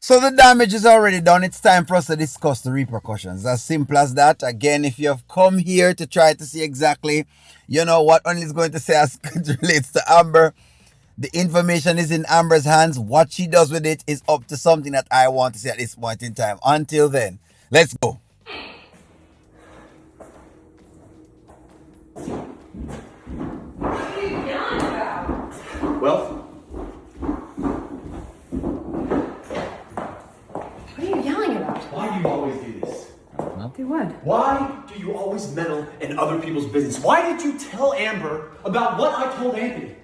So the damage is already done. It's time for us to discuss the repercussions. As simple as that. Again, if you have come here to try to see exactly, what Only is going to say as it relates to Amber, the information is in Amber's hands. What she does with it is up to something that I want to see at this point in time. Until then, let's go. What are you yelling about? Well, What are you yelling about? why do you always do this? Do what? Why do you always meddle in other people's business? Why did you tell Amber about what I told Anthony?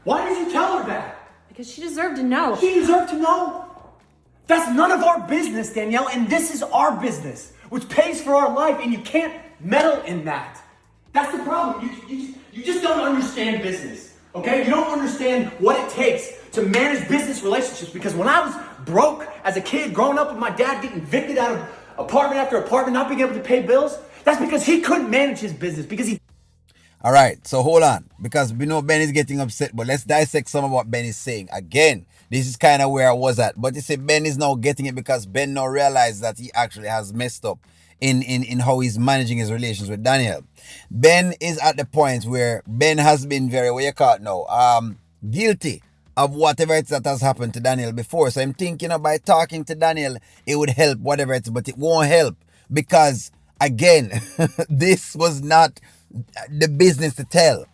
Why did you tell her that? Because she deserved to know. She deserved to know. That's none of our business, Danielle, and this is our business, which pays for our life, and you can't meddle in that. That's the problem. You just don't understand business, okay? You don't understand what it takes to manage business relationships, because when I was broke as a kid, growing up with my dad getting evicted out of apartment after apartment, not being able to pay bills, that's because he couldn't manage his business, because he... All right, so hold on, because we know Ben is getting upset, but let's dissect some of what Ben is saying. Again, this is kind of where I was at, but you see, Ben is now getting it because Ben now realized that he actually has messed up in how he's managing his relations with Danielle. Ben is at the point where Ben has been very, what you call it now, guilty of whatever it is that has happened to Danielle before. So I'm thinking, by talking to Danielle, it would help, whatever it is, but it won't help because, again, this was not the business to tell.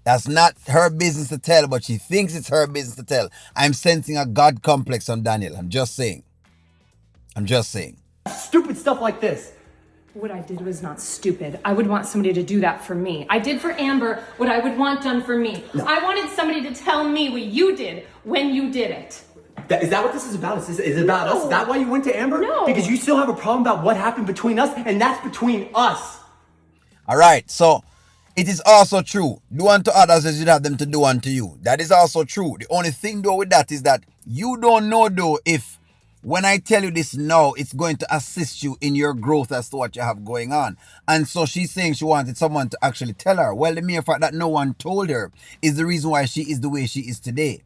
That's not her business to tell, but she thinks it's her business to tell. I'm sensing a God complex on Danielle. I'm just saying. Stupid stuff like this. What I did was not stupid. I would want somebody to do that for me. I did for Amber what I would want done for me. No. I wanted somebody to tell me what you did when you did it. Is that what this is about? Is it about us? Is that why you went to Amber? No. Because you still have a problem about what happened between us, and that's between us. All right, so it is also true. Do unto others as you'd have them to do unto you. That is also true. The only thing though with that is that you don't know though if when I tell you this now, it's going to assist you in your growth as to what you have going on. And so she's saying she wanted someone to actually tell her. Well, the mere fact that no one told her is the reason why she is the way she is today.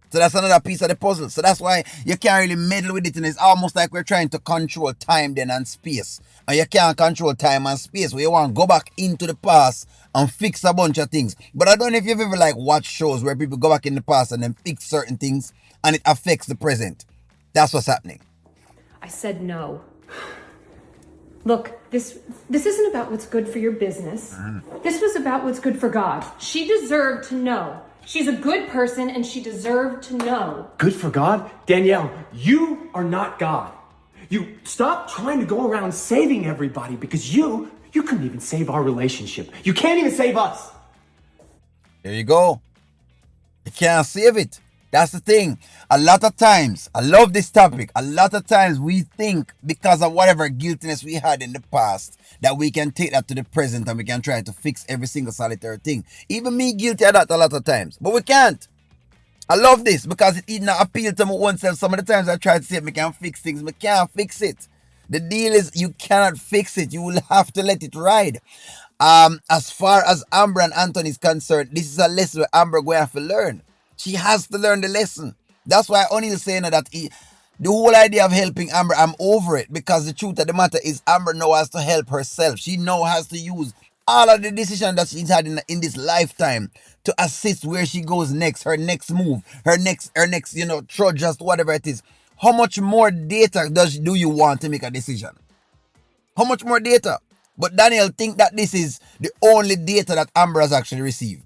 So that's another piece of the puzzle. So that's why you can't really meddle with it. And it's almost like we're trying to control time then and space. And you can't control time and space. Where you want to go back into the past and fix a bunch of things. But I don't know if you've ever watched shows where people go back in the past and then fix certain things and it affects the present. That's what's happening. I said no. Look, this isn't about what's good for your business. This was about what's good for God. She deserved to know. She's a good person and she deserved to know. Good for God? Danielle, you are not God. You stop trying to go around saving everybody because you couldn't even save our relationship. You can't even save us. There you go. You can't save it. That's the thing. A lot of times, I love this topic. A lot of times we think because of whatever guiltiness we had in the past that we can take that to the present and we can try to fix every single solitary thing. Even me guilty of that a lot of times. But we can't. I love this because it did not appeal to me oneself. Some of the times I try to say we can fix things. We can't fix it. The deal is you cannot fix it. You will have to let it ride. As far as Amber and Anthony is concerned, this is a lesson where Amber going to have to learn. She has to learn the lesson. That's why O'Neal saying that the whole idea of helping Amber, I'm over it. Because the truth of the matter is Amber now has to help herself. She now has to use all of the decisions that she's had in this lifetime to assist where she goes next, her next move, her next, trudge, just whatever it is. How much more data do you want to make a decision? How much more data? But Danielle think that this is the only data that Amber has actually received.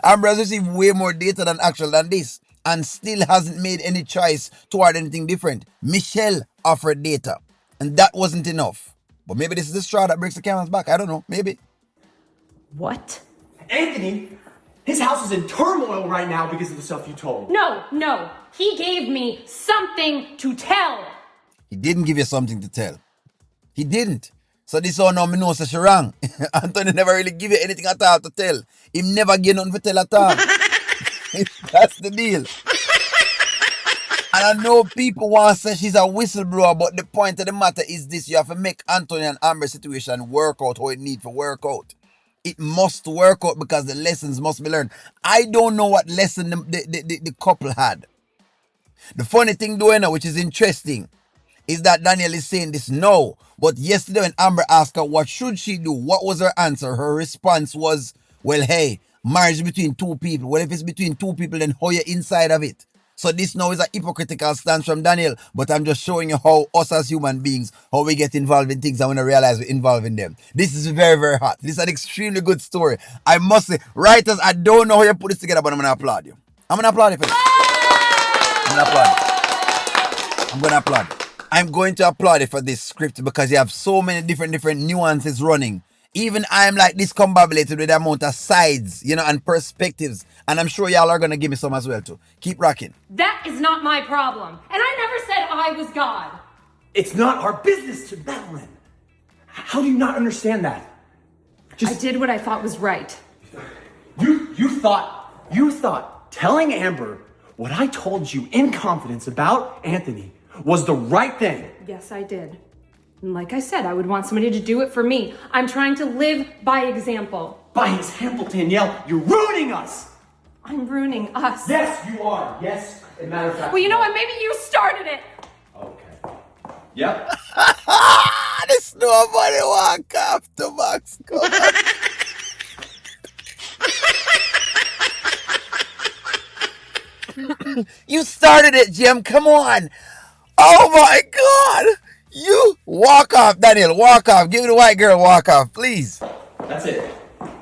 Amber has received way more data than this and still hasn't made any choice toward anything different. Michelle offered data and that wasn't enough. But maybe this is the straw that breaks the camel's back. I don't know. Maybe. What? Anthony, his house is in turmoil right now because of the stuff you told. No. He gave me something to tell. He didn't give you something to tell. He didn't. So this one now me know she wrong. Anthony never really give you anything at all to tell. He never give nothing to tell at all. That's the deal. And I know people want to say she's a whistleblower, but the point of the matter is this. You have to make Anthony and Amber's situation work out how it needs to work out. It must work out because the lessons must be learned. I don't know what lesson the couple had. The funny thing doing now, which is interesting, is that Danielle is saying this no. But yesterday when Amber asked her what should she do, what was her answer? Her response was, well, hey, marriage between two people. Well, if it's between two people, then how you inside of it? So this now is a hypocritical stance from Daniel, but I'm just showing you how us as human beings, how we get involved in things and when I realize we're involved in them. This is very, very hot. This is an extremely good story. I must say, writers, I don't know how you put this together, but I'm going to applaud you. I'm going to applaud you for this. I'm going to applaud you. I'm going to applaud you. I'm going to applaud you for this script because you have so many different nuances running. Even I'm like discombobulated with the amount of sides, and perspectives. And I'm sure y'all are going to give me some as well too. Keep rocking. That is not my problem. And I never said I was God. It's not our business to meddle in. How do you not understand that? I did what I thought was right. You thought telling Amber what I told you in confidence about Anthony was the right thing. Yes, I did. And like I said, I would want somebody to do it for me. I'm trying to live by example. By example, Danielle, you're ruining us. I'm ruining us. Yes, you are. Yes, as a matter of fact. Well, you know what? Maybe you started it. Okay. Yep. This nobody walk after Max. Come on. You started it, Jim. Come on. Oh my God. You walk off, Daniel. Walk off. Give me the white girl walk off, please. That's it.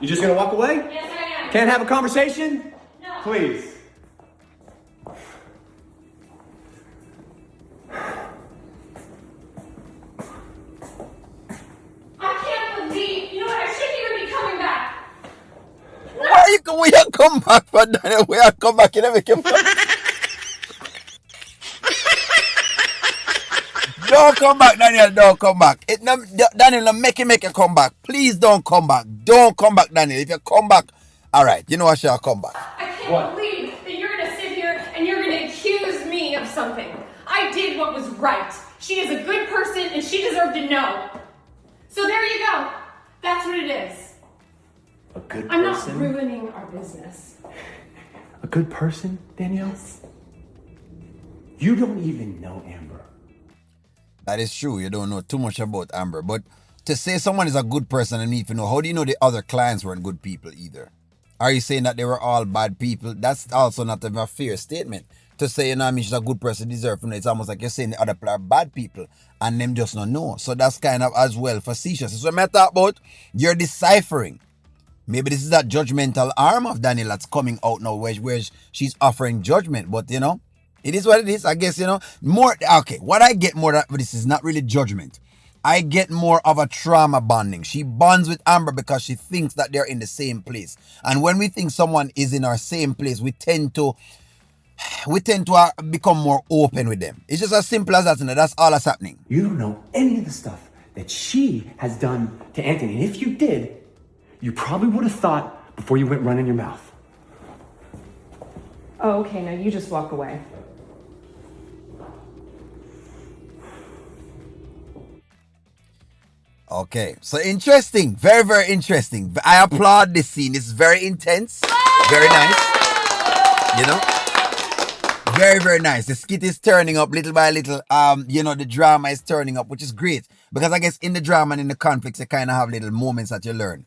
You just gonna walk away? Yes, I am. Can't have a conversation? No. Please. I can't believe. You know what? I shouldn't even be coming back. Why you come? We are come back for Daniel. We are come back. You never come back. Don't come back, Daniel. Don't come back. Daniel, make you come back. Please don't come back. Don't come back, Daniel. If you come back, all right. You know what? Shall come back. I can't believe that you're going to sit here and you're going to accuse me of something. I did what was right. She is a good person and she deserved to know. So there you go. That's what it is. A good person? I'm not ruining our business. A good person, Danielle? Yes. You don't even know Amber. That is true. You don't know too much about Amber. But to say someone is a good person and need to know, how do you know the other clients weren't good people either? Are you saying that they were all bad people? That's also not a fair statement. To say, I mean, she's a good person, deserve to know. It's almost like you're saying the other people are bad people and them just not know. So that's kind of as well facetious. So when I talk about you're deciphering. Maybe this is that judgmental arm of Daniel that's coming out now where she's offering judgment. But, it is what it is. I guess, more. Okay, what I get more of this is not really judgment. I get more of a trauma bonding. She bonds with Amber because she thinks that they're in the same place. And when we think someone is in our same place, we tend to become more open with them. It's just as simple as that. That's all that's happening. You don't know any of the stuff that she has done to Anthony. And if you did, you probably would have thought before you went running your mouth. Oh, okay. Now you just walk away. Okay, so interesting. Very, very interesting. I applaud this scene. It's very intense. Very nice. Very, very nice. The skit is turning up little by little. The drama is turning up, which is great. Because I guess in the drama and in the conflicts, you kind of have little moments that you learn.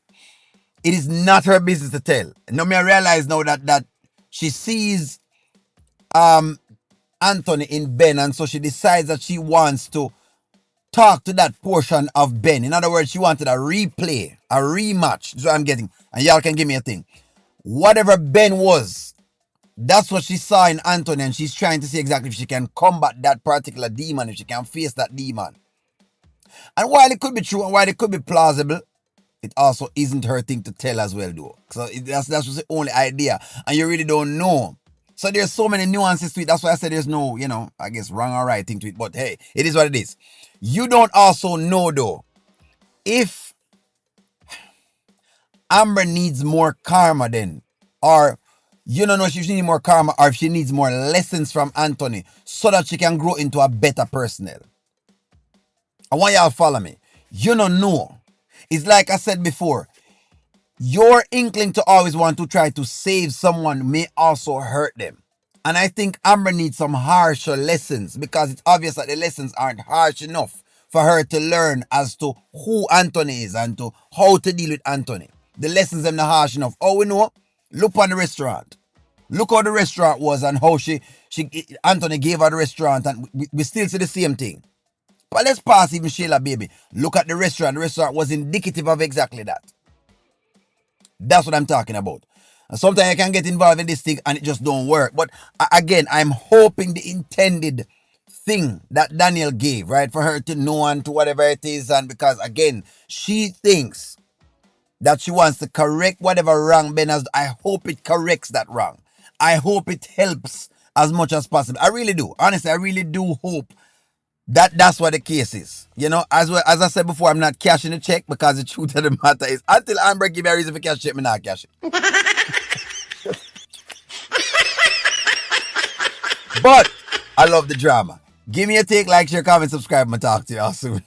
It is not her business to tell. Now, I realize now that she sees Anthony in Ben, and so she decides that she wants to talk to that portion of Ben. In other words, she wanted a replay, a rematch. That's what I'm getting. And y'all can give me a thing. Whatever Ben was, that's what she saw in Anthony, and she's trying to see exactly if she can combat that particular demon, if she can face that demon. And while it could be true and while it could be plausible, it also isn't her thing to tell as well, though. So that's just the only idea. And you really don't know. So there's so many nuances to it. That's why I said there's no, I guess wrong or right thing to it. But hey, it is what it is. You don't also know, though, if Amber needs more karma then. Or you don't know if she needs more karma or if she needs more lessons from Anthony so that she can grow into a better personnel. I want y'all to follow me. You don't know. It's like I said before. Your inkling to always want to try to save someone may also hurt them. And I think Amber needs some harsher lessons because it's obvious that the lessons aren't harsh enough for her to learn as to who Anthony is and to how to deal with Anthony. The lessons are not harsh enough. Oh, we know. Look on the restaurant. Look how the restaurant was and how Anthony gave her the restaurant, and we still see the same thing. But let's pass even Sheila, baby. Look at the restaurant. The restaurant was indicative of exactly that. That's what I'm talking about. And sometimes I can get involved in this thing and it just don't work. But again, I'm hoping the intended thing that Danielle gave, right, for her to know and to whatever it is, and because again, she thinks that she wants to correct whatever wrong Ben has. I hope it corrects that wrong. I hope it helps as much as possible. I really do. Honestly, I really do hope that's what the case is. You know, as well, as I said before, I'm not cashing the check because the truth of the matter is until Amber give me a reason for cash check, me not cash it. But I love the drama. Give me a take, like, share, comment, subscribe, and talk to y'all soon.